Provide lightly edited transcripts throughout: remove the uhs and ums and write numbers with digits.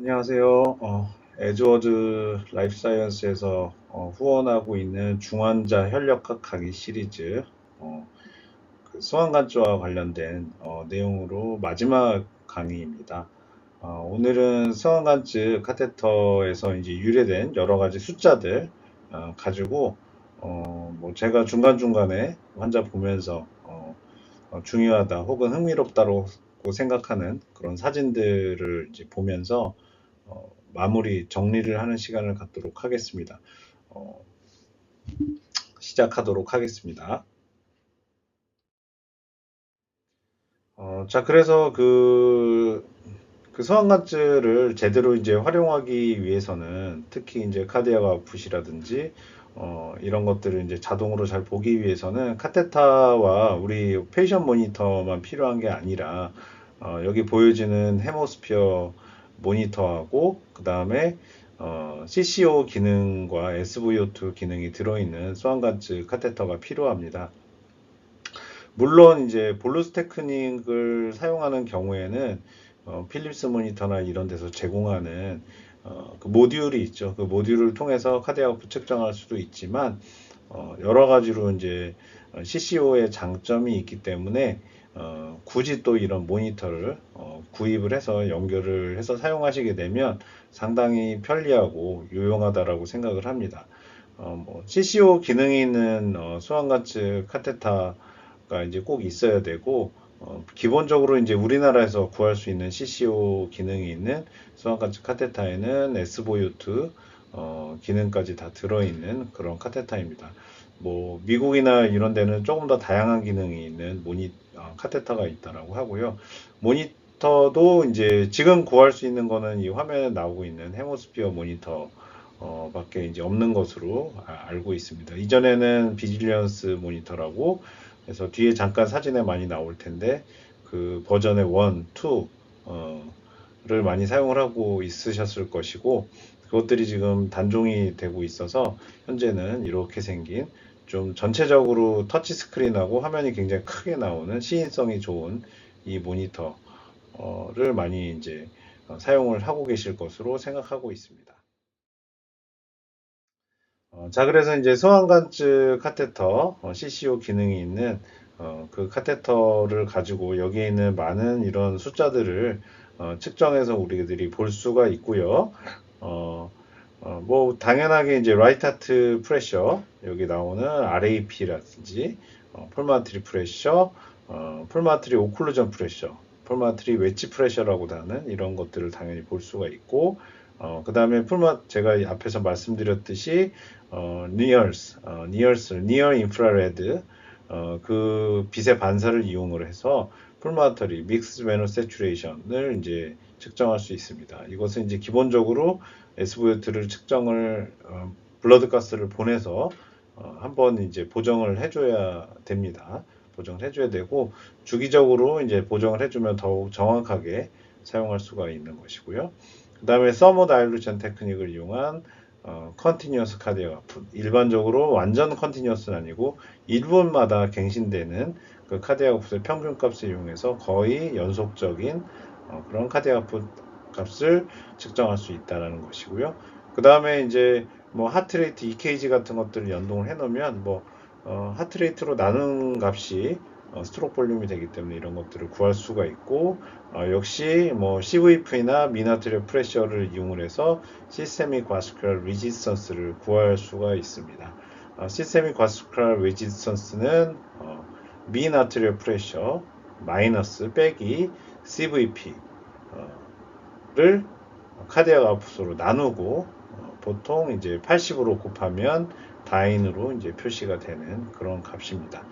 안녕하세요. 에즈워드 라이프사이언스에서 후원하고 있는 중환자 혈력학 강의 시리즈 어, 그 소환관조와 관련된 내용으로 마지막 강의입니다. 오늘은 소환관즈 카테터에서 이제 유래된 여러 가지 숫자들 가지고 뭐 제가 중간중간에 환자 보면서 중요하다 혹은 흥미롭다고 생각하는 그런 사진들을 이제 보면서 마무리 정리를 하는 시간을 갖도록 하겠습니다. 어, 시작하도록 하겠습니다. 자, 그래서 그 서한가츠를 제대로 이제 활용하기 위해서는 특히 이제 카디아가 아웃풋이라든지 이런 것들을 이제 자동으로 잘 보기 위해서는 카테타와 우리 페이션 모니터만 필요한 게 아니라 여기 보여지는 헤모스피어 모니터하고 그 다음에 CCO 기능과 SVO2 기능이 들어있는 소한가츠 카테터가 필요합니다. 물론 이제 볼루스 테크닉을 사용하는 경우에는 필립스 모니터나 이런 데서 제공하는 그 모듈이 있죠. 그 모듈을 통해서 카드 아웃풋 측정할 수도 있지만 여러 가지로 이제 CCO의 장점이 있기 때문에 굳이 또 이런 모니터를 구입을 해서 연결을 해서 사용하시게 되면 상당히 편리하고 유용하다라고 생각을 합니다. 뭐 CCO 기능이 있는 수환가츠 카테타가 이제 꼭 있어야 되고 기본적으로 이제 우리나라에서 구할 수 있는 CCO 기능이 있는 수환가츠 카테타에는 S보유트 기능까지 다 들어있는 그런 카테타입니다. 뭐 미국이나 이런 데는 조금 더 다양한 기능이 있는 카테타가 있다라고 하고요. 모니터도 이제 지금 구할 수 있는 거는 이 화면에 나오고 있는 헤모스피어 모니터 밖에 이제 없는 것으로 알고 있습니다. 이전에는 비질리언스 모니터라고 해서 뒤에 잠깐 사진에 많이 나올 텐데 그 버전의 1, 2를 많이 사용을 하고 있으셨을 것이고 그것들이 지금 단종이 되고 있어서 현재는 이렇게 생긴 좀 전체적으로 터치 스크린하고 화면이 굉장히 크게 나오는 시인성이 좋은 이 모니터를 많이 이제 사용을 하고 계실 것으로 생각하고 있습니다. 자, 그래서 이제 소환관측 카테터, CCO 기능이 있는 그 카테터를 가지고 여기에 있는 많은 이런 숫자들을 측정해서 우리들이 볼 수가 있고요. 뭐 당연하게 이제 라이트 하트 프레셔 여기 나오는 RAP라든지 폴마트리 프레셔, 폴마트리 오클루전 프레셔, 폴마트리 웨지 프레셔라고 하는 이런 것들을 당연히 볼 수가 있고 그 다음에 제가 앞에서 말씀드렸듯이 니어 인프라레드 그 빛의 반사를 이용을 해서 풀마터리 믹스 베너 세츄레이션을 이제 측정할 수 있습니다. 이것은 이제 기본적으로 SVOT를 측정을 블러드 가스를 보내서 한번 이제 보정을 해줘야 됩니다. 보정을 해줘야 되고 주기적으로 이제 보정을 해주면 더욱 정확하게 사용할 수가 있는 것이고요. 그 다음에 서머다일루션 테크닉을 이용한 컨티뉴어스 카디악 아웃풋 일반적으로 완전 컨티뉴어스는 아니고 1분마다 갱신되는 그 카디악 아웃풋의 평균값을 이용해서 거의 연속적인 그런 카디악 아웃풋 값을 측정할 수 있다는 것이고요. 그 다음에 이제 뭐 하트레이트 EKG 같은 것들을 연동을 해 놓으면 뭐 하트레이트로 나눈 값이 스트로크 볼륨이 되기 때문에 이런 것들을 구할 수가 있고 역시 뭐 CVP나 미나트리어 프레셔를 이용을 해서 시스테믹 바스큘라 리지스턴스를 구할 수가 있습니다. 시스테믹 바스큘라 리지스턴스는 미나트리어 프레셔 마이너스 빼기 CVP를 카디악 아웃풋으로 나누고 보통 이제 80으로 곱하면 다인으로 이제 표시가 되는 그런 값입니다.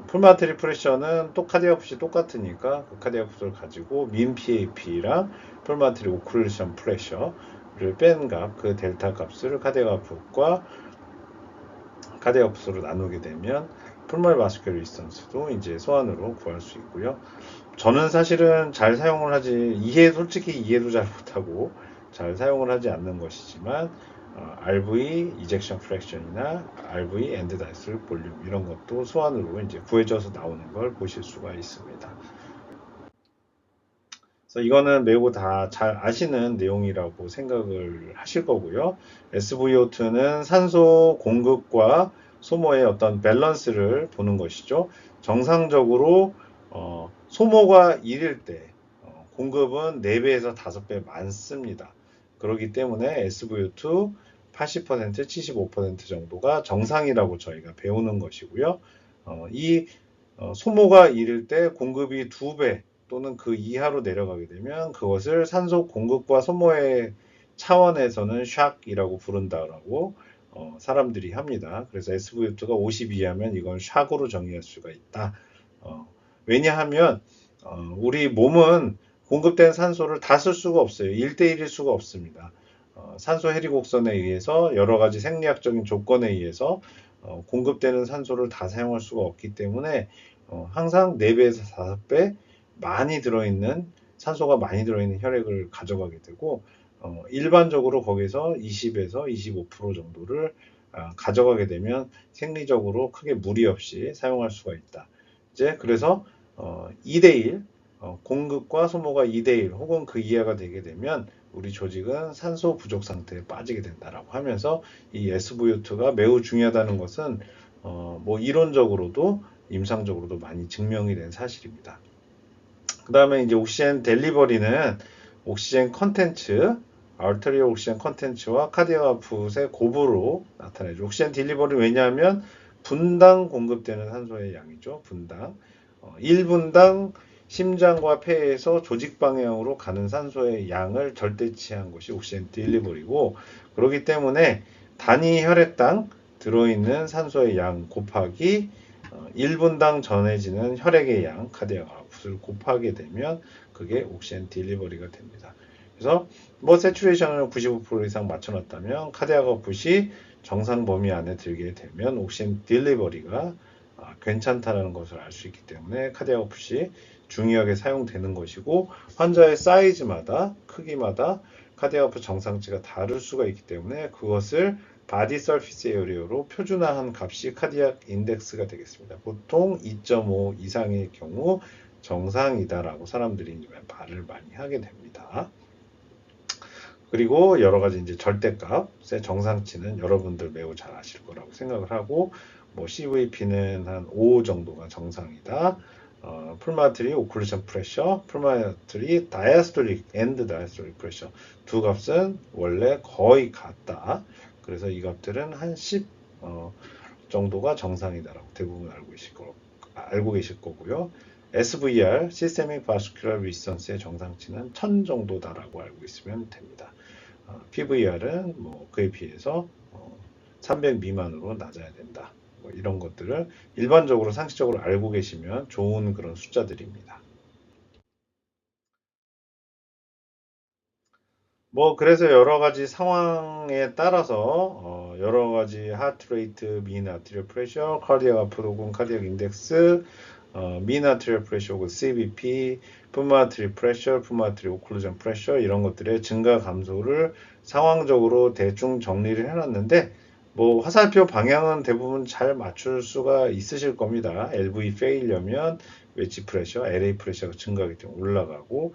풀마트리 프레셔는 또 카디악 아웃풋이 똑같으니까 그 카디악 아웃풋을 가지고 민 PAP랑 풀마트리 오클루션 프레셔를 뺀 값, 그 델타 값을 카디악 아웃풋과 카디악 아웃풋으로 나누게 되면 풀말 바스큘 리스턴스도 이제 소환으로 구할 수 있고요. 저는 사실은 잘 사용을 하지 솔직히 이해도 잘 못하고 잘 사용을 하지 않는 것이지만 RV 이젝션 프랙션이나 RV 엔드 다이스 볼륨 이런 것도 소환으로 이제 구해져서 나오는 걸 보실 수가 있습니다. 그래서 이거는 매우 다 잘 아시는 내용이라고 생각을 하실 거고요. SVO2는 산소 공급과 소모의 어떤 밸런스를 보는 것이죠. 정상적으로 소모가 1일 때 공급은 4배에서 5배 많습니다. 그렇기 때문에 SVO2 80%, 75% 정도가 정상이라고 저희가 배우는 것이고요. 이 소모가 이를 때 공급이 2배 또는 그 이하로 내려가게 되면 그것을 산소 공급과 소모의 차원에서는 샥이라고 부른다라고 사람들이 합니다. 그래서 SVO2가 50 이하면 이건 샥으로 정의할 수가 있다. 왜냐하면 우리 몸은 공급된 산소를 다 쓸 수가 없어요. 1대1일 수가 없습니다. 산소 해리 곡선에 의해서 여러 가지 생리학적인 조건에 의해서 공급되는 산소를 다 사용할 수가 없기 때문에 항상 4배에서 5배 많이 들어있는 산소가 많이 들어있는 혈액을 가져가게 되고 일반적으로 거기서 20에서 25% 정도를 가져가게 되면 생리적으로 크게 무리 없이 사용할 수가 있다. 이제 그래서 2대1 공급과 소모가 2대1 혹은 그 이하가 되게 되면 우리 조직은 산소 부족 상태에 빠지게 된다라고 하면서 이 SVO2가 매우 중요하다는 것은 뭐 이론적으로도 임상적으로도 많이 증명이 된 사실입니다. 그 다음에 이제 옥시젠 델리버리는 옥시젠 컨텐츠, 알터리얼 옥시젠 컨텐츠와 카디악 아웃풋의 곱으로 나타내죠. 옥시젠 딜리버리 왜냐하면 분당 공급되는 산소의 양이죠. 분당. 1분당 심장과 폐에서 조직 방향으로 가는 산소의 양을 절대치한 것이 옥시젠 딜리버리고 그렇기 때문에 단위 혈액당 들어있는 산소의 양 곱하기 1분당 전해지는 혈액의 양, 카디악 아웃풋을 곱하게 되면 그게 옥시젠 딜리버리가 됩니다. 그래서 뭐 세츄레이션을 95% 이상 맞춰놨다면 카디악 아웃풋이 정상 범위 안에 들게 되면 옥시젠 딜리버리가 괜찮다는 것을 알 수 있기 때문에 카디악 아웃풋이 중요하게 사용되는 것이고 환자의 사이즈마다 크기마다 카디악 아웃풋 정상치가 다를 수가 있기 때문에 그것을 바디 서피스 에어리어로 표준화한 값이 카디악 인덱스가 되겠습니다. 보통 2.5 이상의 경우 정상이다라고 사람들이 말을 많이 하게 됩니다. 그리고 여러 가지 이제 절대값의 정상치는 여러분들 매우 잘 아실 거라고 생각을 하고 뭐 CVP는 한 5 정도가 정상이다. 풀마트리 오클루션 프레셔, 풀마트리 다이아스톨릭 앤드 다이아스톨릭 프레셔 두 값은 원래 거의 같다. 그래서 이 값들은 한 10 정도가 정상이다라고 대부분 알고 계실 거고요. SVR, 시스테믹 바스큘러 리선스의 정상치는 1000 정도다라고 알고 있으면 됩니다. PVR은 뭐 그에 비해서 300 미만으로 낮아야 된다. 뭐 이런 것들을 일반적으로 상식적으로 알고 계시면 좋은 그런 숫자들입니다. 뭐 그래서 여러 가지 상황에 따라서 여러 가지 하트 레이트, 민 아트리얼 프레셔, 카디악 아웃풋 혹은 카디악 인덱스, 민 아트리얼 프레셔 혹은 CBP, 푸마트리 프레셔, 푸마트리 오클루전 프레셔 이런 것들의 증가 감소를 상황적으로 대충 정리를 해놨는데 뭐 화살표 방향은 대부분 잘 맞출 수가 있으실 겁니다. LV 페일려면 웨지 프레셔, LA 프레셔가 증가하기 때문에 올라가고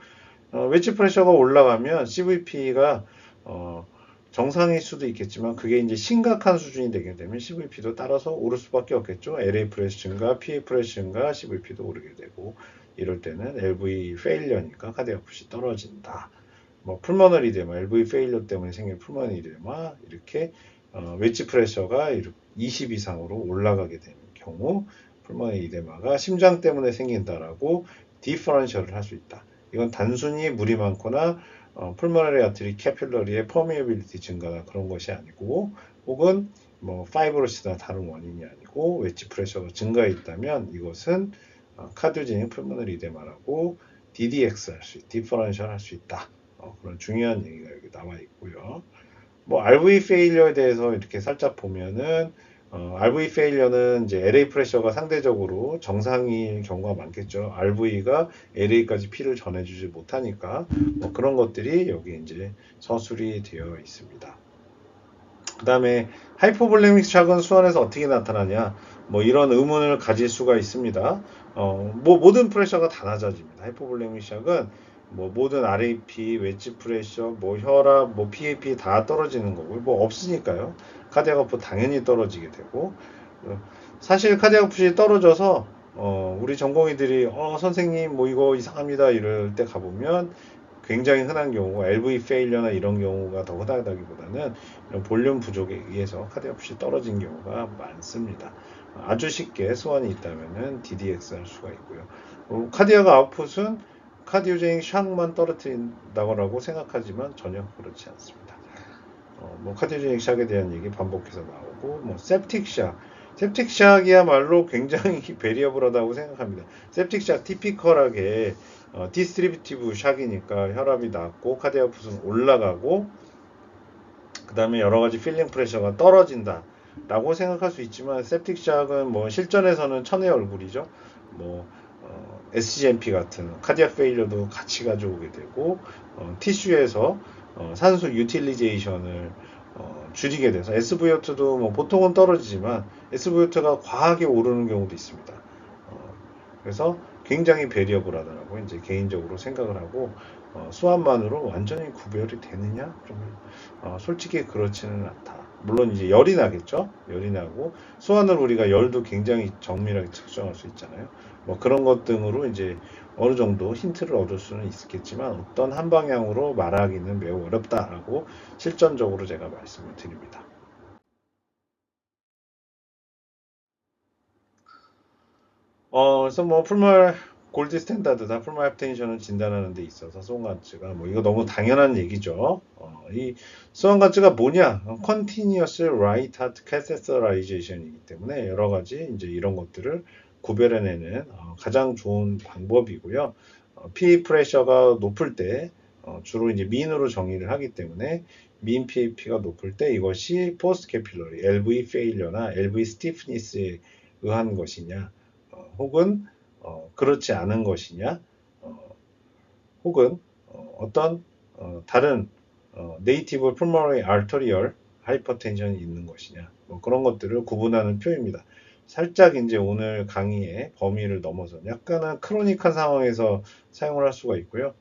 웨지 프레셔가 올라가면 CVP가 정상일 수도 있겠지만 그게 이제 심각한 수준이 되게 되면 CVP도 따라서 오를 수밖에 없겠죠. LA 프레셔 증가, PA 프레셔 증가, CVP도 오르게 되고 이럴 때는 LV 페일러니까 카디악 풋이 떨어진다. 뭐 풀머너리 이데마, LV 페일러 때문에 생긴 풀머너리 이데마 이렇게 웨지 프레셔가 20 이상으로 올라가게 되는 경우 풀머너리 이데마가 심장 때문에 생긴다라고 디퍼런셜을 할 수 있다. 이건 단순히 물이 많거나 풀모너리 아트리 캐필러리의 퍼미어빌리티 증가나 그런 것이 아니고 혹은 뭐 파이브로시스나 다른 원인이 아니고 웨지 프레셔가 증가해 있다면 이것은 카디오제닉 풀모너리 이데마라고 DDX 할 수, 디퍼런셜 할 수 있다. 그런 중요한 얘기가 여기 나와 있고요. 뭐 RV 페일러에 대해서 이렇게 살짝 보면은 RV 페일러는 이제 LA 프레셔가 상대적으로 정상일 경우가 많겠죠. RV가 LA까지 피를 전해주지 못하니까 뭐 그런 것들이 여기 이제 서술이 되어 있습니다. 그 다음에 하이포볼레믹 샥은 수원에서 어떻게 나타나냐 뭐 이런 의문을 가질 수가 있습니다. 뭐 모든 프레셔가 다 낮아집니다. 하이포볼레믹 샥은 뭐 모든 RAP, 웨지 프레셔, 뭐 혈압, 뭐 PAP 다 떨어지는 거고 뭐 없으니까요. 카디악 아웃풋 당연히 떨어지게 되고 어, 사실 카디악 아웃풋이 떨어져서 우리 전공의들이 선생님 뭐 이거 이상합니다 이럴 때 가보면 굉장히 흔한 경우가 LV 페일러나 이런 경우가 더 흔하다기보다는 이런 볼륨 부족에 의해서 카디악 아웃풋이 떨어진 경우가 많습니다. 아주 쉽게 소원이 있다면은 DDX 할 수가 있고요. 카디악 아웃풋은 카디오제닉 샥만 떨어뜨린다고 생각하지만 전혀 그렇지 않습니다. 뭐 카디오제닉 샥에 대한 얘기 반복해서 나오고 뭐 septic 샥, septic 샥이야말로 굉장히 베리어블하다고 생각합니다. septic 샥 티피컬하게 디스트리뷰티브 샥이니까 혈압이 낮고 카디아풋은 올라가고 그 다음에 여러 가지 필링 프레셔가 떨어진다 라고 생각할 수 있지만 septic 샥은 뭐 실전에서는 천의 얼굴이죠. 뭐 SGMP 같은 카디악 페일러도 같이 가져오게 되고 티슈에서 산소 유틸리제이션을 줄이게 돼서 SVO2도 뭐 보통은 떨어지지만 SVO2가 과하게 오르는 경우도 있습니다. 그래서 굉장히 베리어블하다라고 이제 개인적으로 생각을 하고 수압만으로 완전히 구별이 되느냐? 좀 솔직히 그렇지는 않다. 물론 이제 열이 나겠죠. 열이 나고 수완을 우리가 열도 굉장히 정밀하게 측정할 수 있잖아요. 뭐 그런 것 등으로 이제 어느 정도 힌트를 얻을 수는 있겠지만 어떤 한 방향으로 말하기는 매우 어렵다라고 실전적으로 제가 말씀을 드립니다. 그래서 뭐 풀말 골드 스탠다드다 풀말 합텐션을 진단하는 데 있어서 수원가츠가 뭐 이거 너무 당연한 얘기죠. 이 수원가츠가 뭐냐? Continuous Right Heart Catheterization이기 때문에 여러 가지 이제 이런 것들을 구별해내는 가장 좋은 방법이고요. 피 프레셔가 높을 때 주로 이제 민으로 정의를 하기 때문에 민 PAP가 높을 때 이것이 포스트 캐필러리 LV 페일러나 LV 스티프니스에 의한 것이냐 혹은 그렇지 않은 것이냐, 혹은 떤 다른 네이티브 풀모너리 알터리얼 하이퍼텐션이 있는 것이냐, 뭐 그런 것들을 구분하는 표입니다. 살짝 이제 오늘 강의의 범위를 넘어서 약간은 크로닉한 상황에서 사용을 할 수가 있고요.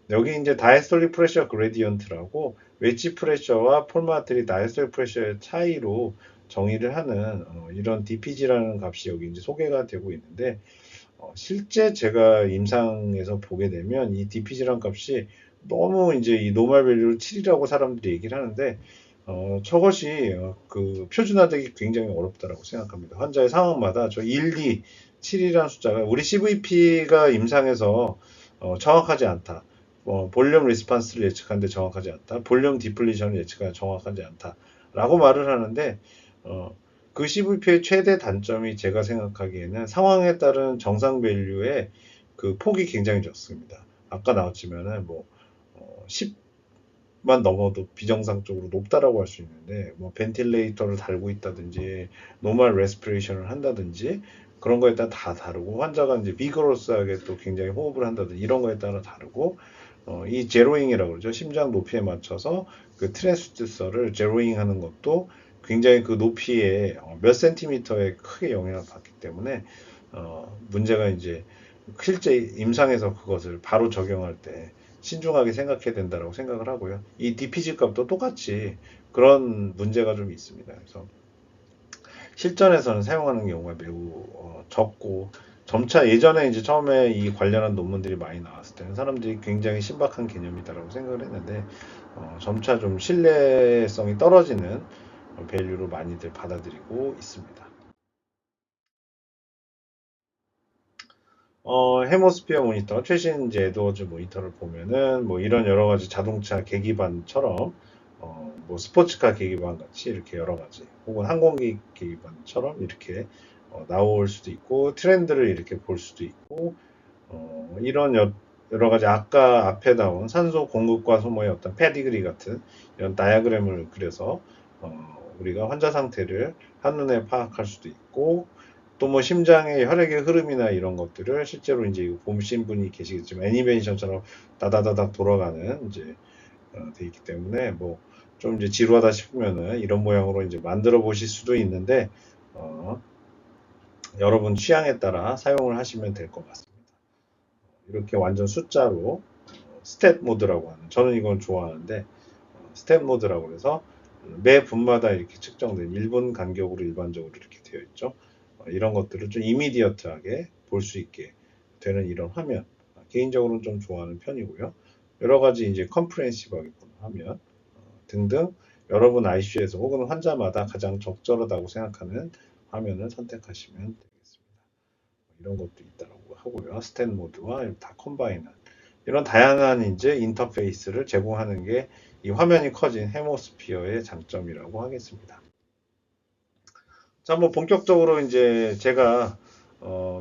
여기 이제 다이스톨릭 프레셔 그레디언트라고 웨지 프레셔와 폴마트리 다이스톨릭 프레셔의 차이로 정의를 하는 이런 DPG라는 값이 여기 이제 소개가 되고 있는데 실제 제가 임상에서 보게 되면 이 DPG란 값이 너무 이제 이 노멀 밸류를 7이라고 사람들이 얘기를 하는데 저것이 그 표준화되기 굉장히 어렵다라고 생각합니다. 환자의 상황마다 저 1, 2, 7이라는 숫자가 우리 CVP가 임상에서 정확하지 않다. 볼륨 리스판스를 예측하는데 정확하지 않다. 볼륨 디플리션을 예측하는데 정확하지 않다. 라고 말을 하는데 어, 그 CVP의 최대 단점이 제가 생각하기에는 상황에 따른 정상 밸류의 그 폭이 굉장히 적습니다. 아까 나왔지만은 뭐 10만 넘어도 비정상적으로 높다라고 할 수 있는데 뭐 벤틸레이터를 달고 있다든지 노멀 레스피레이션을 한다든지 그런 거에 따라 다 다르고 환자가 이제 비그로스하게 또 굉장히 호흡을 한다든지 이런 거에 따라 다르고 이 제로잉이라고 그러죠. 심장 높이에 맞춰서 그 트랜스듀서를 제로잉 하는 것도 굉장히 그 높이에 몇 센티미터에 크게 영향을 받기 때문에 문제가 이제 실제 임상에서 그것을 바로 적용할 때 신중하게 생각해야 된다고 생각을 하고요. 이 DPG 값도 똑같이 그런 문제가 좀 있습니다. 그래서 실전에서는 사용하는 경우가 매우 적고 점차 예전에 이제 처음에 이 관련한 논문들이 많이 나왔을 때는 사람들이 굉장히 신박한 개념이다라고 생각을 했는데 점차 좀 신뢰성이 떨어지는 밸류로 많이들 받아들이고 있습니다. 헤모스피어 모니터, 최신 이제 에드워즈 모니터를 보면은 뭐 이런 여러 가지 자동차 계기판처럼 뭐 스포츠카 계기판 같이 이렇게 여러 가지 혹은 항공기 계기판처럼 이렇게 나올 수도 있고 트렌드를 이렇게 볼 수도 있고 이런 여러 가지 아까 앞에 나온 산소 공급과 소모의 어떤 패디그리 같은 이런 다이아그램을 그려서 우리가 환자 상태를 한눈에 파악할 수도 있고 또 뭐 심장의 혈액의 흐름이나 이런 것들을 실제로 이제 보신 분이 계시겠지만 애니메이션처럼 다다다닥 돌아가는 이제 돼 있기 때문에 뭐 좀 이제 지루하다 싶으면은 이런 모양으로 이제 만들어 보실 수도 있는데 어, 여러분 취향에 따라 사용을 하시면 될 것 같습니다. 이렇게 완전 숫자로 스탯 모드라고 하는, 저는 이건 좋아하는데 스탯 모드라고 해서 매 분마다 이렇게 측정된 1분 간격으로 일반적으로 이렇게 되어 있죠. 이런 것들을 좀 이미디어트하게 볼 수 있게 되는 이런 화면, 개인적으로는 좀 좋아하는 편이고요. 여러 가지 이제 컴프레hen시브하게 보는 화면 등등, 여러분 ICU에서 혹은 환자마다 가장 적절하다고 생각하는 화면을 선택하시면 되겠습니다. 이런 것도 있다고 하고요. 스탠 모드와 다 컴바인한 이런 다양한 이제 인터페이스를 제공하는 게 이 화면이 커진 해모스피어의 장점이라고 하겠습니다. 자, 뭐 본격적으로 이제 제가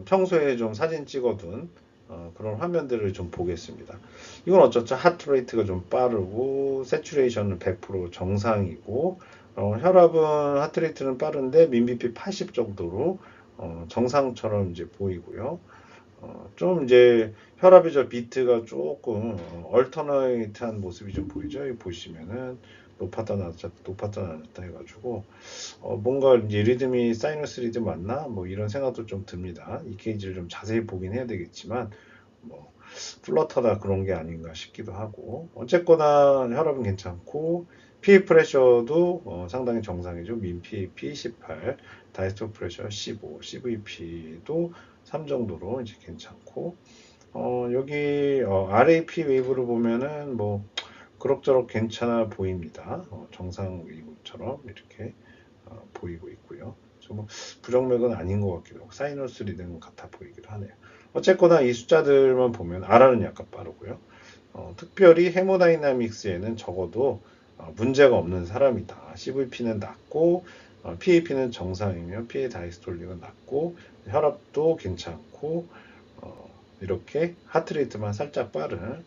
평소에 좀 사진 찍어둔 그런 화면들을 좀 보겠습니다. 이건 어쩌죠? 하트레이트가 좀 빠르고 세츄레이션은 100% 정상이고 혈압은 하트레이트는 빠른데 민비피 80 정도로 정상처럼 이제 보이고요. 좀 이제 혈압의 저 비트가 조금 얼터너이트한 모습이 좀 보이죠. 여기 보시면은 높았다 낮았다 높았다 낮았다 해가지고 뭔가 이제 리듬이 사이너스 리듬 맞나? 뭐 이런 생각도 좀 듭니다. EKG를 좀 자세히 보긴 해야 되겠지만 뭐 플러터다 그런 게 아닌가 싶기도 하고 어쨌거나 혈압은 괜찮고 PA 프레셔도 상당히 정상이죠. 민 PAP 18, 다이스톨 프레셔 15, CVP도 3 정도로 이제 괜찮고 여기 RAP 웨이브를 보면은 뭐 그럭저럭 괜찮아 보입니다. 정상 웨이브처럼 이렇게 보이고 있고요. 뭐 부정맥은 아닌 것 같기도 하고 사이너스 리듬 같아 보이기도 하네요. 어쨌거나 이 숫자들만 보면 R은 약간 빠르고요. 특별히 헤모다이나믹스에는 적어도 문제가 없는 사람이다. CVP는 낮고 PAP는 정상이며 PA 다이스톨릭은 낮고 혈압도 괜찮고 이렇게 하트레이트만 살짝 빠른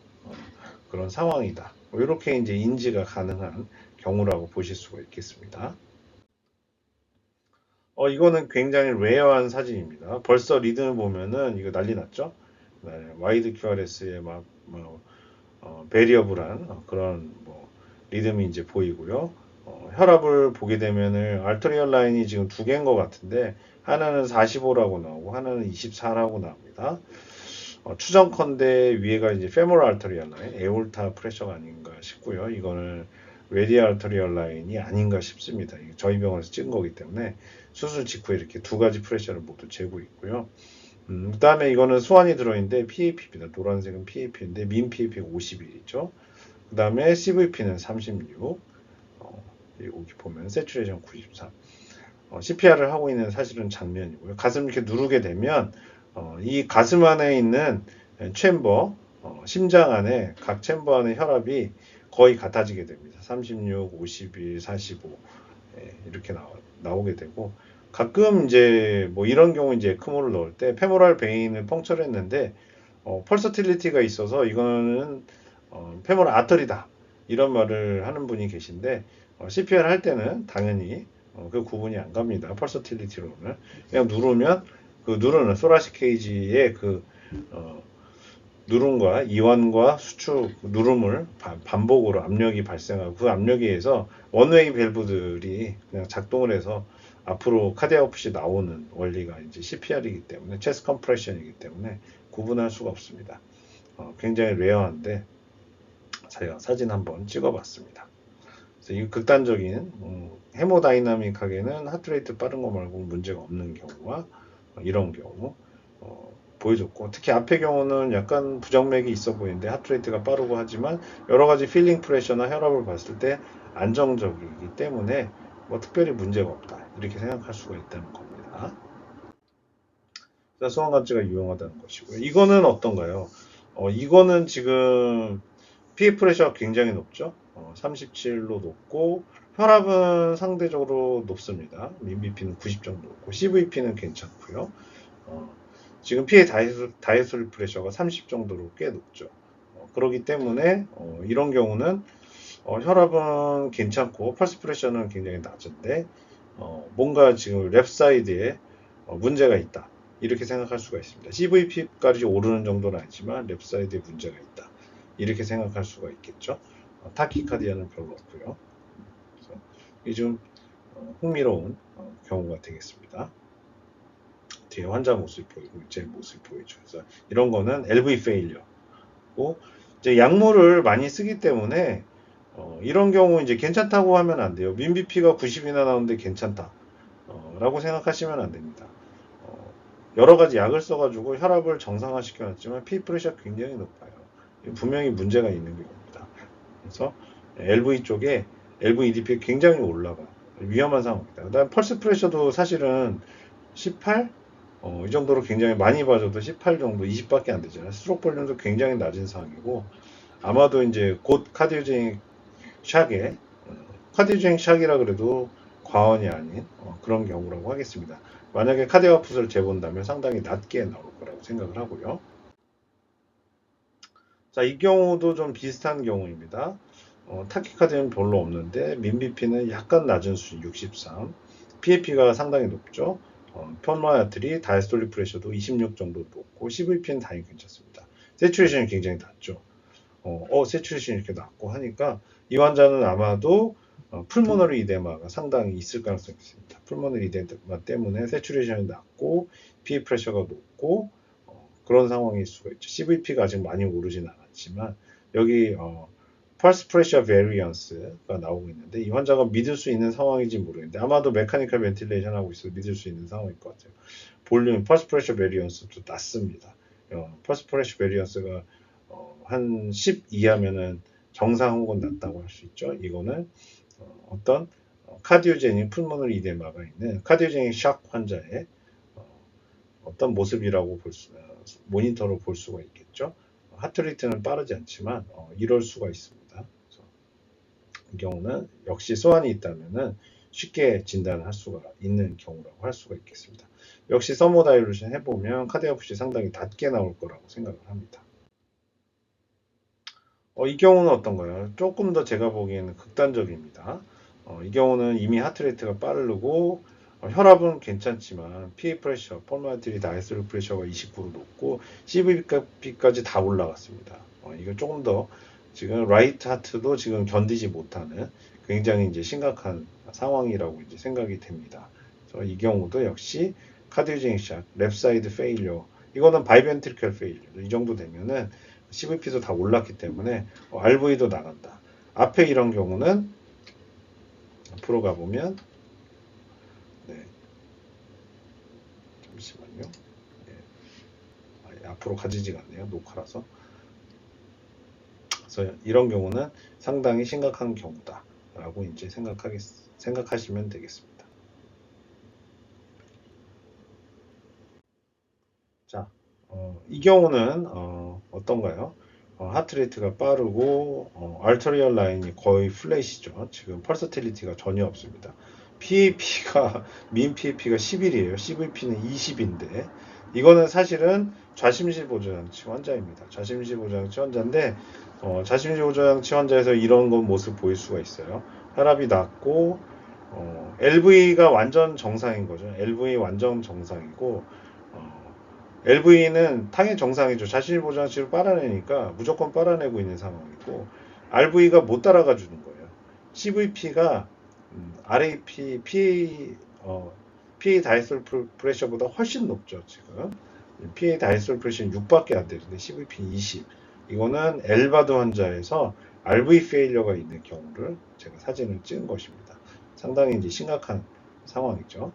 그런 상황이다. 이렇게 이제 인지가 가능한 경우라고 보실 수가 있겠습니다. 이거는 굉장히 레어한 사진입니다. 벌써 리듬 보면은 이거 난리 났죠? 네, 와이드 QRS에 막, 뭐, 베리어블한 그런 뭐 리듬이 이제 보이고요. 혈압을 보게 되면은 알터리얼 라인이 지금 두 개인 것 같은데 하나는 45라고 나오고 하나는 24라고 나옵니다. 추정컨대 위에가 이제 페모럴 알터리얼 라인, 에올타 프레셔가 아닌가 싶고요. 이거는 레디얼 알터리얼 라인이 아닌가 싶습니다. 저희 병원에서 찍은 거기 때문에 수술 직후에 이렇게 두 가지 프레셔를 모두 재고 있고요. 그 다음에 이거는 수완이 들어있는데 PAP입니다. 노란색은 PAP인데 민 PAP가 51이죠. 그 다음에 CVP는 36. 여기 보면 세츄레이션 93. CPR을 하고 있는 사실은 장면이고요. 가슴 이렇게 누르게 되면 이 가슴 안에 있는 챔버, 심장 안에 각 챔버 안에 혈압이 거의 같아지게 됩니다. 36, 51, 45 이렇게 나오게 되고 가끔 이제 뭐 이런 경우 이제 에크모를 넣을 때 페모랄 베인을 펑처했는데 펄서틸리티가 있어서 이거는 페모랄 아터리다 이런 말을 하는 분이 계신데 CPR 할 때는 당연히 그 구분이 안 갑니다. 펄서틸리티로는 그냥 누르면 그 누르는 소라시 케이지의 그 누름과 이완과 수축 누름을 반복으로 압력이 발생하고 그 압력에 의해서 원웨이 밸브들이 그냥 작동을 해서 앞으로 카디아 오프시 나오는 원리가 이제 CPR이기 때문에 체스 컴프레션이기 때문에 구분할 수가 없습니다. 굉장히 레어한데 제가 사진 한번 찍어봤습니다. 그래서 이 극단적인 헤모다이나믹하게는 하트레이트 빠른 거 말고 문제가 없는 경우와 이런 경우 보여줬고 특히 앞의 경우는 약간 부정맥이 있어 보이는데 하트레이트가 빠르고 하지만 여러 가지 필링 프레셔나 혈압을 봤을 때 안정적이기 때문에 뭐 특별히 문제가 없다 이렇게 생각할 수가 있다는 겁니다. 수환관제가 유용하다는 것이고요. 이거는 어떤가요? 이거는 지금 피해 프레셔가 굉장히 높죠. 37로 높고 혈압은 상대적으로 높습니다. 민비피는 90 정도 높고 CVP는 괜찮고요. 지금 피해 다이솔 프레셔가 30 정도로 꽤 높죠. 그렇기 때문에 이런 경우는 혈압은 괜찮고 펄스 프레셔는 굉장히 낮은데 뭔가 지금 랩 사이드에 문제가 있다. 이렇게 생각할 수가 있습니다. CVP까지 오르는 정도는 아니지만 랩 사이드에 문제가 있다. 이렇게 생각할 수가 있겠죠. 타키카디아는 별로 없고요. 그래서 이게 좀 흥미로운 경우가 되겠습니다. 뒤에 환자 모습이 보이고 제 모습이 보이죠. 그래서 이런 거는 LV 페일리어고 이제 약물을 많이 쓰기 때문에 이런 경우 이제 괜찮다고 하면 안 돼요. 민비피가 90이나 나오는데 괜찮다. 라고 생각하시면 안 됩니다. 어, 여러 가지 약을 써가지고 혈압을 정상화시켜 놨지만 피 프레셔가 굉장히 높아요. 분명히 문제가 있는 경우입니다. 그래서 LV 쪽에 LVEDP가 굉장히 올라가 위험한 상황입니다. 그다음 펄스 프레셔도 사실은 18? 이 정도로 굉장히 많이 봐줘도 18 정도, 20밖에 안 되잖아요. 스트로크 볼륨도 굉장히 낮은 상황이고 아마도 이제 곧 카디오제닉 샥에 카디오제닉 샥이라 그래도 과언이 아닌 그런 경우라고 하겠습니다. 만약에 카디오 아웃풋을 재본다면 상당히 낮게 나올 거라고 생각을 하고요. 자, 이 경우도 좀 비슷한 경우입니다. 타키카드는 별로 없는데 민비피는 약간 낮은 수준 63, PAP가 상당히 높죠. 펌마야트리 다이스톨릭 프레셔도 26 정도 높고 CVP는 다행히 괜찮습니다. 세츄레이션이 굉장히 낮죠. 세츄레이션이 이렇게 낮고 하니까 이 환자는 아마도 풀모너리 이데마가 상당히 있을 가능성이 있습니다. 풀모너리 이데마 때문에 세츄레이션이 낮고 PA 프레셔가 높고 그런 상황일 수가 있죠. CVP가 아직 많이 오르진 않았지만 여기 펄스 프레셔 베리언스가 나오고 있는데 이 환자가 믿을 수 있는 상황인지 모르겠는데 아마도 메카니컬 벤틸레이션 하고 있어서 믿을 수 있는 상황일 것 같아요. 볼륨 펄스 프레셔 베리언스도 낮습니다. 펄스 프레셔 베리언스가 한 10 이하면은 정상 혹은 낮다고 할 수 있죠. 이거는 어떤 카디오제닉 풀모널 이데마가 있는 카디오제닉 샥 환자의 어떤 모습이라고 모니터로 볼 수가 있겠죠. 하트레이트는 빠르지 않지만 이럴 수가 있습니다. 그래서 이 경우는 역시 소환이 있다면은 쉽게 진단을 할 수가 있는 경우라고 할 수가 있겠습니다. 역시 서머다이루션 해보면 카디아풋이 상당히 낮게 나올 거라고 생각을 합니다. 이 경우는 어떤가요? 조금 더 제가 보기에는 극단적입니다. 이 경우는 이미 하트레이트가 빠르고 혈압은 괜찮지만 PA 프레셔, 펄마트리 다이스톨 프레셔가 29로 높고 CVP까지 다 올라갔습니다. 이거 조금 더 지금 라이트 하트도 지금 견디지 못하는 굉장히 이제 심각한 상황이라고 이제 생각이 됩니다. 그래서 이 경우도 역시 카디오제닉 샥, 랩사이드 페일려, 이거는 바이벤트리컬 페일려 이 정도 되면은 CVP도 다 올랐기 때문에 RV도 나간다. 앞에 이런 경우는 앞으로 가보면 네, 잠시만요. 네, 앞으로 가지지가 않네요. 녹화라서. 그래서 이런 경우는 상당히 심각한 경우다라고 이제 생각하시면 되겠습니다. 자, 이 경우는 어떤가요? 하트레이트가 빠르고 알터리얼 라인이 거의 플랫이죠. 지금 펄서틸리티가 전혀 없습니다. PAP가 민 PAP가 11이에요. CVP는 20인데 이거는 사실은 좌심실 보조장치 환자입니다. 좌심실 보조장치 환자인데 좌심실 보조장치 환자에서 이런 건 모습 보일 수가 있어요. 혈압이 낮고 LV가 완전 정상인 거죠. LV 완전 정상이고 LV는 당연히 정상이죠. 자신이 보장치를 빨아내니까 무조건 빨아내고 있는 상황이고 RV가 못 따라가 주는 거예요. CVP가 RAP, PA 다이솔 프레셔보다 훨씬 높죠. 지금 PA 다이솔 프레셔는 6밖에 안 되는데 CVP 20. 이거는 엘바드 환자에서 RV 페일러가 있는 경우를 제가 사진을 찍은 것입니다. 상당히 이제 심각한 상황이죠.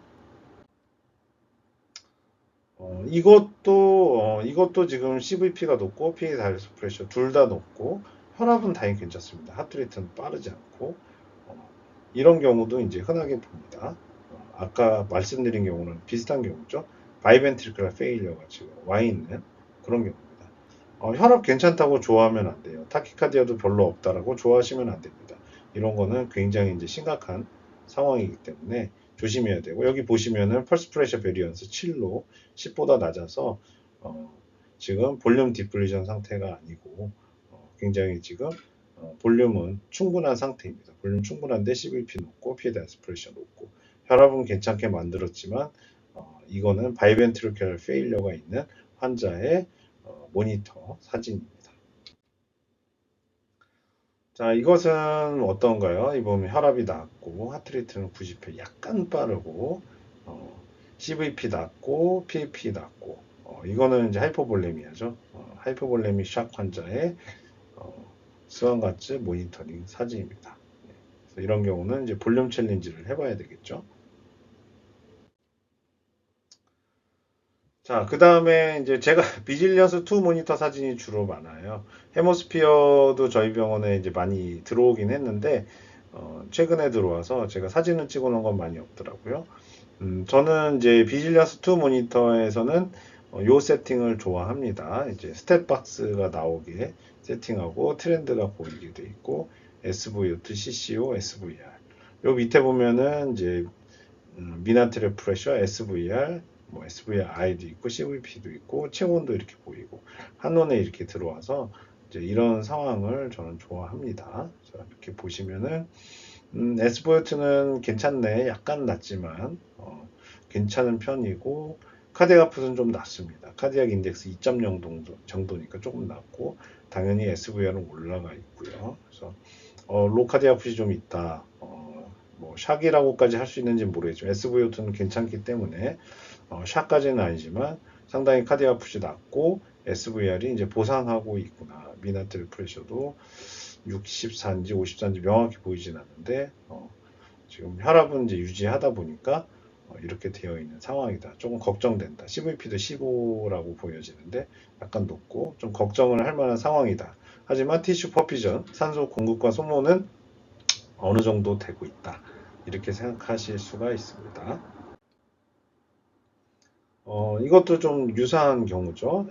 이것도 지금 CVP가 높고 PA 다이어스 프레셔 둘 다 높고 혈압은 다행히 괜찮습니다. 하트레이트는 빠르지 않고 이런 경우도 이제 흔하게 봅니다. 아까 말씀드린 경우는 비슷한 경우죠. 바이벤트리클 페일러가 지금 와 있는 그런 경우입니다. 혈압 괜찮다고 좋아하면 안 돼요. 타키카디아도 별로 없다라고 좋아하시면 안 됩니다. 이런 거는 굉장히 이제 심각한 상황이기 때문에 조심해야 되고 여기 보시면은 펄스 프레셔 베리언스 7로 10보다 낮아서 지금 볼륨 디플리션 상태가 아니고 굉장히 지금 볼륨은 충분한 상태입니다. 볼륨 충분한데 CVP 높고 피에다스 프레셔 높고 혈압은 괜찮게 만들었지만 이거는 바이벤트리컬 페일러가 있는 환자의 모니터 사진입니다. 자, 이것은 어떤가요? 이 보면 혈압이 낮고 하트레이트는 90회 약간 빠르고 CVP 낮고 PAP 낮고 이거는 이제 하이포볼레미아죠. 하이포볼레미 샥 환자의 스완가츠 모니터링 사진입니다. 그래서 이런 경우는 이제 볼륨 챌린지를 해봐야 되겠죠. 자, 그 다음에 이제 제가 비질리언스 2 모니터 사진이 주로 많아요. 헤모스피어도 저희 병원에 이제 많이 들어오긴 했는데, 최근에 들어와서 제가 사진을 찍어 놓은 건 많이 없더라고요. 저는 이제 비질리언스 2 모니터에서는 요 세팅을 좋아합니다. 이제 스탯박스가 나오게 세팅하고 트렌드가 보이게 돼 있고, SVO2, CCO, SVR. 요 밑에 보면은 이제 미나트레 프레셔, SVR, 뭐 SVRI도 있고 CVP도 있고 체온도 이렇게 보이고 한눈에 이렇게 들어와서 이제 이런 상황을 저는 좋아합니다. 자, 이렇게 보시면은 SVO2는 괜찮네, 약간 낮지만 괜찮은 편이고 카디악 풋은 좀 낮습니다. 카디악 인덱스 2.0 정도니까 조금 낮고 당연히 SVR은 올라가 있고요. 그래서 로 카디악 풋이 좀 있다. 뭐 샥이라고까지 할 수 있는지 모르겠지만 SVO2는 괜찮기 때문에 샷까지는 아니지만 상당히 카디악 풋이 낮고 SVR이 이제 보상하고 있구나. 미나트리 프레셔도 64인지 54인지 명확히 보이진 않는데 지금 혈압은 이제 유지하다 보니까 이렇게 되어 있는 상황이다. 조금 걱정된다. CVP도 15라고 보여지는데 약간 높고 좀 걱정을 할 만한 상황이다. 하지만 티슈 퍼피전, 산소 공급과 소모는 어느 정도 되고 있다. 이렇게 생각하실 수가 있습니다. 이것도 좀 유사한 경우죠.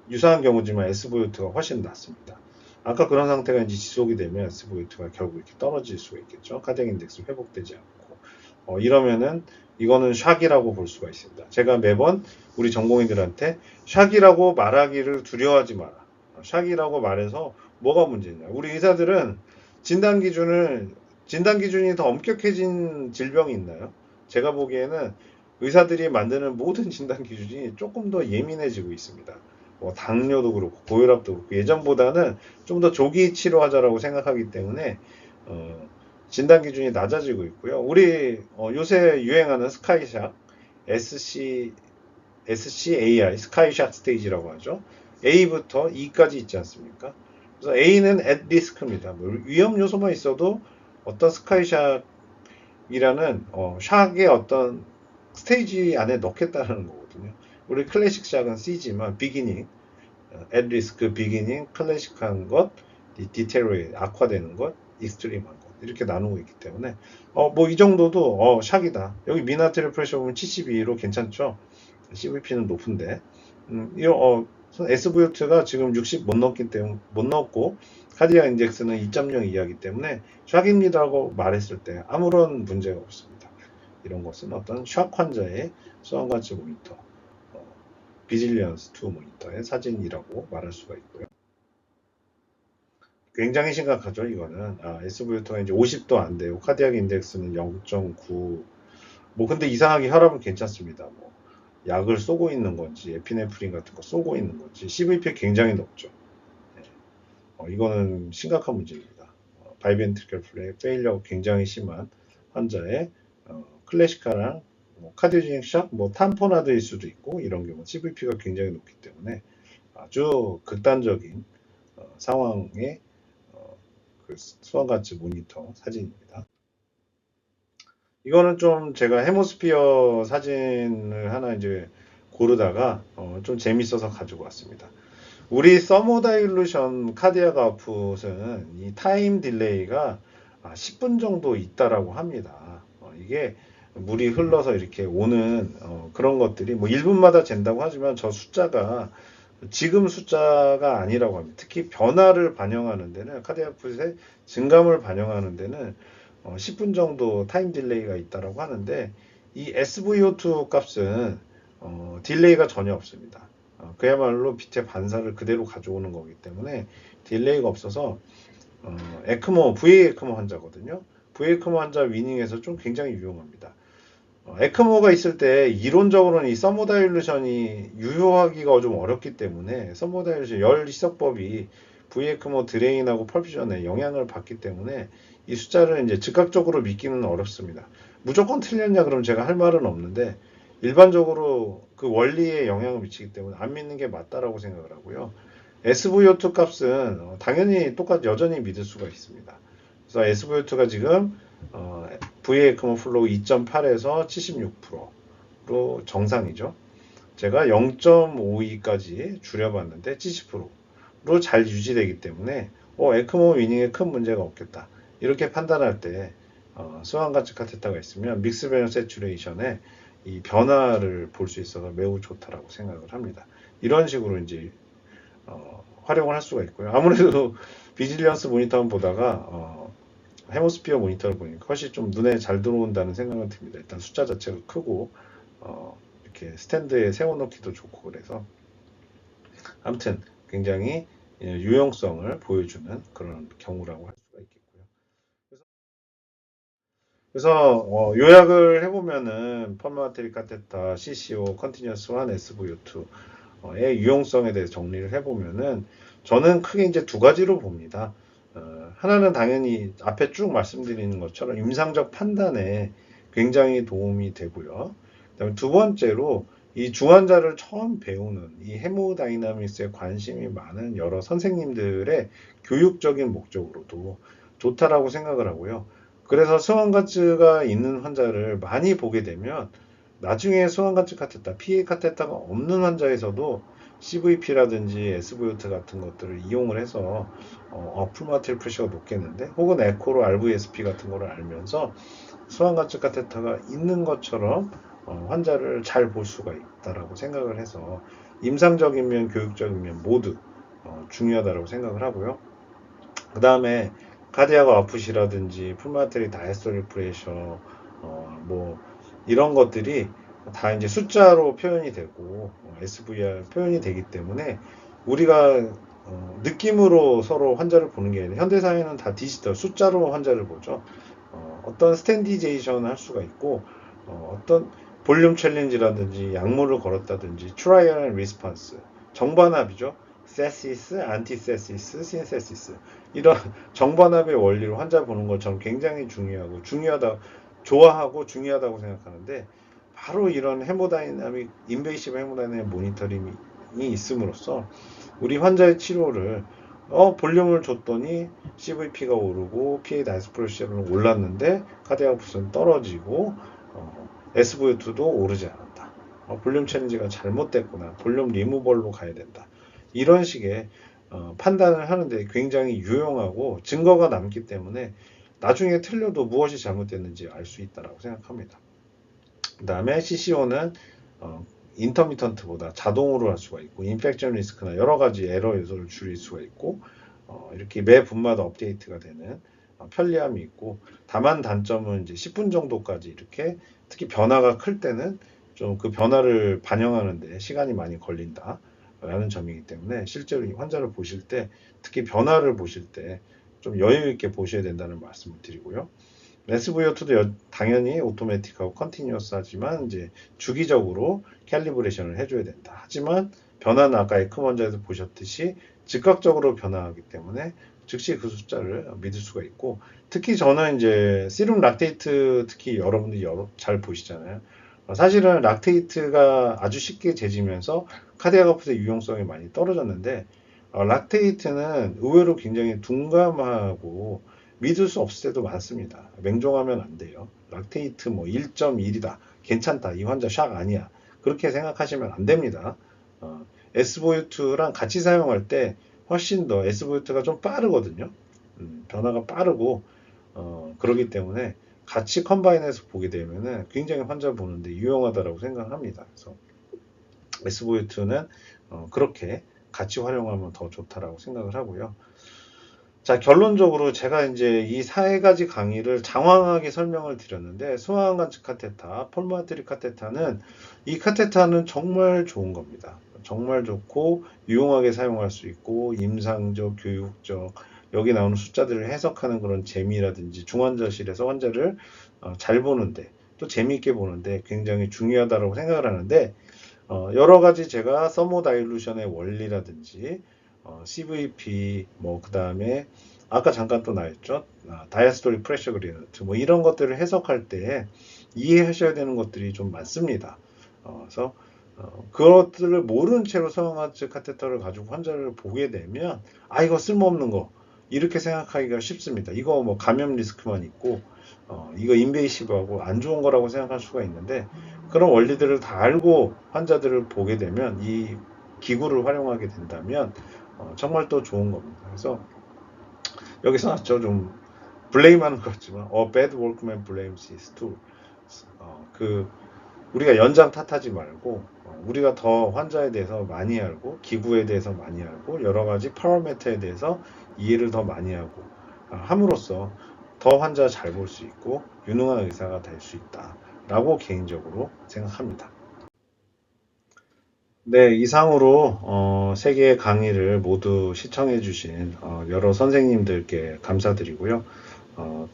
유사한 경우지만 SVO2가 훨씬 낫습니다. 아까 그런 상태가 이제 지속이 되면 SVO2가 결국 이렇게 떨어질 수가 있겠죠. 카디악 인덱스 회복되지 않고. 이러면은 이거는 샥이라고 볼 수가 있습니다. 제가 매번 우리 전공인들한테 샥이라고 말하기를 두려워하지 마라. 샥이라고 말해서 뭐가 문제냐. 우리 의사들은 진단 기준이 더 엄격해진 질병이 있나요? 제가 보기에는 의사들이 만드는 모든 진단 기준이 조금 더 예민해지고 있습니다. 뭐 당뇨도 그렇고 고혈압도 그렇고 예전보다는 좀 더 조기 치료하자라고 생각하기 때문에 진단 기준이 낮아지고 있고요. 우리 요새 유행하는 스카이샥 SCAI 스카이샥 스테이지라고 하죠. A부터 E까지 있지 않습니까? 그래서 A는 at risk입니다. 뭐 위험 요소만 있어도 어떤 스카이샥이라는 샥의 어떤 스테이지 안에 넣겠다는 거거든요. 우리 클래식 샥은 C지만 비기닝, at risk, 비기닝, 클래식한 것, 디테러에 악화되는 것, 익스트림한 것 이렇게 나누고 있기 때문에 뭐 이 정도도 샥이다. 여기 미나트리 프레셔 보면 72로 괜찮죠. CVP는 높은데 SVO2가 지금 60 못 넘기 때문에 못 넘고 카디아 인덱스는 2.0 이하이기 때문에 샥입니다라고 말했을 때 아무런 문제가 없습니다. 이런 것은 어떤 샥 환자의 수환관측 모니터, 비질리언스 2 모니터의 사진이라고 말할 수가 있고요. 굉장히 심각하죠, 이거는. SVO2가 이제 50도 안 돼요. 카디악 인덱스는 0.9. 뭐, 근데 이상하게 혈압은 괜찮습니다. 뭐, 약을 쏘고 있는 건지, 에피네프린 같은 거 쏘고 있는 건지, CVP 굉장히 높죠. 네. 이거는 심각한 문제입니다. 바이벤트리컬 페일리어 굉장히 심한 환자의 클래시카랑 카디오제닉 샥, 뭐 탐포나드일 수도 있고 이런 경우 CVP가 굉장히 높기 때문에 아주 극단적인 상황의 그 수환가치 모니터 사진입니다. 이거는 좀 제가 헤모스피어 사진을 하나 이제 고르다가 좀 재밌어서 가지고 왔습니다. 우리 서모다일루션 카디악 아웃풋은 이 타임 딜레이가 10분 정도 있다라고 합니다. 이게 물이 흘러서 이렇게 오는 그런 것들이 뭐 1분마다 잰다고 하지만 저 숫자가 지금 숫자가 아니라고 합니다. 특히 변화를 반영하는 데는 카디악 풋의 증감을 반영하는 데는 10분 정도 타임 딜레이가 있다라고 하는데 이 SVO2 값은 딜레이가 전혀 없습니다. 그야말로 빛의 반사를 그대로 가져오는 거기 때문에 딜레이가 없어서 에크모, VA 에크모 환자거든요. VA 에크모 환자 위닝에서 좀 굉장히 유용합니다. 에크모가 있을 때 이론적으로는 이 서모다일루션이 유효하기가 좀 어렵기 때문에 서모다일루션 열 희석법이 VA 에크모 드레인하고 펄피전에 영향을 받기 때문에 이 숫자를 이제 즉각적으로 믿기는 어렵습니다. 무조건 틀렸냐 그러면 제가 할 말은 없는데 일반적으로 그 원리에 영향을 미치기 때문에 안 믿는 게 맞다라고 생각을 하고요. SVO2 값은 당연히 똑같이 여전히 믿을 수가 있습니다. 그래서 SVO2가 지금 VA 에크모 플로우 2.8에서 76%로 정상이죠. 제가 0.52까지 줄여봤는데 70%로 잘 유지되기 때문에 에크모 위닝에 큰 문제가 없겠다. 이렇게 판단할 때 수환가치 카테타가 있으면 믹스 배럴 세츄레이션에 이 변화를 볼 수 있어서 매우 좋다라고 생각을 합니다. 이런 식으로 이제 활용을 할 수가 있고요. 아무래도 비질리언스 모니터만 보다가 헤모스피어 모니터를 보니까 훨씬 좀 눈에 잘 들어온다는 생각은 듭니다. 일단 숫자 자체가 크고 이렇게 스탠드에 세워놓기도 좋고 그래서 아무튼 굉장히 유용성을 보여주는 그런 경우라고 할 수가 있겠고요. 그래서 요약을 해보면은 펌마트리 카테타, CCO, 컨티뉴어스 1, SVO2의 유용성에 대해서 정리를 해보면은 저는 크게 이제 두 가지로 봅니다. 하나는 당연히 앞에 쭉 말씀드리는 것처럼 임상적 판단에 굉장히 도움이 되고요. 그다음에 두 번째로 이 중환자를 처음 배우는 이 헤모다이나믹스에 관심이 많은 여러 선생님들의 교육적인 목적으로도 좋다라고 생각을 하고요. 그래서 승환가츠가 있는 환자를 많이 보게 되면 나중에 승환가츠 카테타, PA 카테타가 없는 환자에서도 CVP라든지 SVOT 같은 것들을 이용을 해서 풀마트리 프레셔가 높겠는데 혹은 에코로 RVSP 같은 거를 알면서 수환가츠 카테타가 있는 것처럼 환자를 잘 볼 수가 있다라고 생각을 해서 임상적인 면, 교육적인 면 모두 중요하다고 생각을 하고요. 그 다음에 카디아가 아프시라든지 풀마테리 다이스톨릭 프레셔 뭐 이런 것들이 다 이제 숫자로 표현이 되고 SVR 표현이 되기 때문에 우리가 느낌으로 서로 환자를 보는 게 아니라 현대사회는 다 디지털 숫자로 환자를 보죠. 어떤 스탠디제이션 할 수가 있고 어떤 볼륨 챌린지라든지 약물을 걸었다든지 트라이얼 앤 리스폰스 정반합이죠. 세시스, 안티세시스, 신세시스 이런 정반합의 원리로 환자 보는 것처럼 굉장히 좋아하고 중요하다고 생각하는데 바로 이런 헤모다이나믹 인베이시브 헤모다이나믹 모니터링이 있음으로써 우리 환자의 치료를 볼륨을 줬더니 CVP가 오르고 PA 다이스프레시는 올랐는데 카디아크 부스는 떨어지고 SVO2도 오르지 않았다. 볼륨 챌린지가 잘못됐구나. 볼륨 리무벌로 가야 된다. 이런 식의 판단을 하는데 굉장히 유용하고 증거가 남기 때문에 나중에 틀려도 무엇이 잘못됐는지 알 수 있다고 생각합니다. 그 다음에 CCO는 인터미턴트보다 자동으로 할 수가 있고 인펙션 리스크나 여러 가지 에러 요소를 줄일 수가 있고 이렇게 매 분마다 업데이트가 되는 편리함이 있고 다만 단점은 이제 10분 정도까지 이렇게 특히 변화가 클 때는 좀 그 변화를 반영하는데 시간이 많이 걸린다. 라는 점이기 때문에 실제로 이 환자를 보실 때 특히 변화를 보실 때 좀 여유 있게 보셔야 된다는 말씀을 드리고요. SVO2도 당연히 오토매틱하고 컨티뉴어스하지만 이제 주기적으로 캘리브레이션을 해줘야 된다. 하지만 변화는 아까 에크먼저에서 보셨듯이 즉각적으로 변화하기 때문에 즉시 그 숫자를 믿을 수가 있고 특히 저는 이제 시룸 락테이트 특히 여러분들이 잘 보시잖아요. 사실은 락테이트가 아주 쉽게 재지면서 카디아가프의 유용성이 많이 떨어졌는데 락테이트는 의외로 굉장히 둔감하고 믿을 수 없을 때도 많습니다. 맹종하면 안 돼요. 락테이트 뭐 1.1이다. 괜찮다. 이 환자 샥 아니야. 그렇게 생각하시면 안 됩니다. SVO2랑 같이 사용할 때 훨씬 더 SVO2가 좀 빠르거든요. 변화가 빠르고 그러기 때문에 같이 컴바인해서 보게 되면은 굉장히 환자 보는데 유용하다라고 생각합니다. 그래서 SVO2는 그렇게 같이 활용하면 더 좋다라고 생각을 하고요. 자, 결론적으로 제가 이제 이 4가지 강의를 장황하게 설명을 드렸는데, 소아안간측 카테타, 폴마트리 카테타는 이 카테타는 정말 좋은 겁니다. 정말 좋고 유용하게 사용할 수 있고 임상적, 교육적, 여기 나오는 숫자들을 해석하는 그런 재미라든지 중환자실에서 환자를 잘 보는데 또 재미있게 보는데 굉장히 중요하다고 생각을 하는데 여러 가지 제가 서모다일루션의 원리라든지 CVP 뭐 그 다음에 아까 잠깐 또 나왔죠 다이아스토릭 프레셔 그리디언트 뭐 이런 것들을 해석할 때 이해하셔야 되는 것들이 좀 많습니다. 그래서 그것들을 모른 채로 소형아치 카테터를 가지고 환자를 보게 되면 아 이거 쓸모없는 거 이렇게 생각하기가 쉽습니다. 이거 뭐 감염 리스크만 있고 이거 인베이시브하고 안 좋은 거라고 생각할 수가 있는데 그런 원리들을 다 알고 환자들을 보게 되면 이 기구를 활용하게 된다면 정말 또 좋은 겁니다. 그래서 여기서 나왔죠. 좀 블레임하는 것 같지만 bad workman blames his tool. 그 우리가 연장 탓하지 말고 우리가 더 환자에 대해서 많이 알고 기구에 대해서 많이 알고 여러 가지 파라미터에 대해서 이해를 더 많이 하고 함으로써 더 환자 잘 볼 수 있고 유능한 의사가 될 수 있다라고 개인적으로 생각합니다. 네, 이상으로 세 개의 강의를 모두 시청해주신 여러 선생님들께 감사드리고요.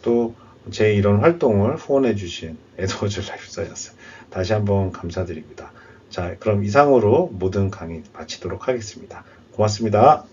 또 제 이런 활동을 후원해주신 에드워즈 라이프 사이언스 다시 한번 감사드립니다. 자, 그럼 이상으로 모든 강의 마치도록 하겠습니다. 고맙습니다.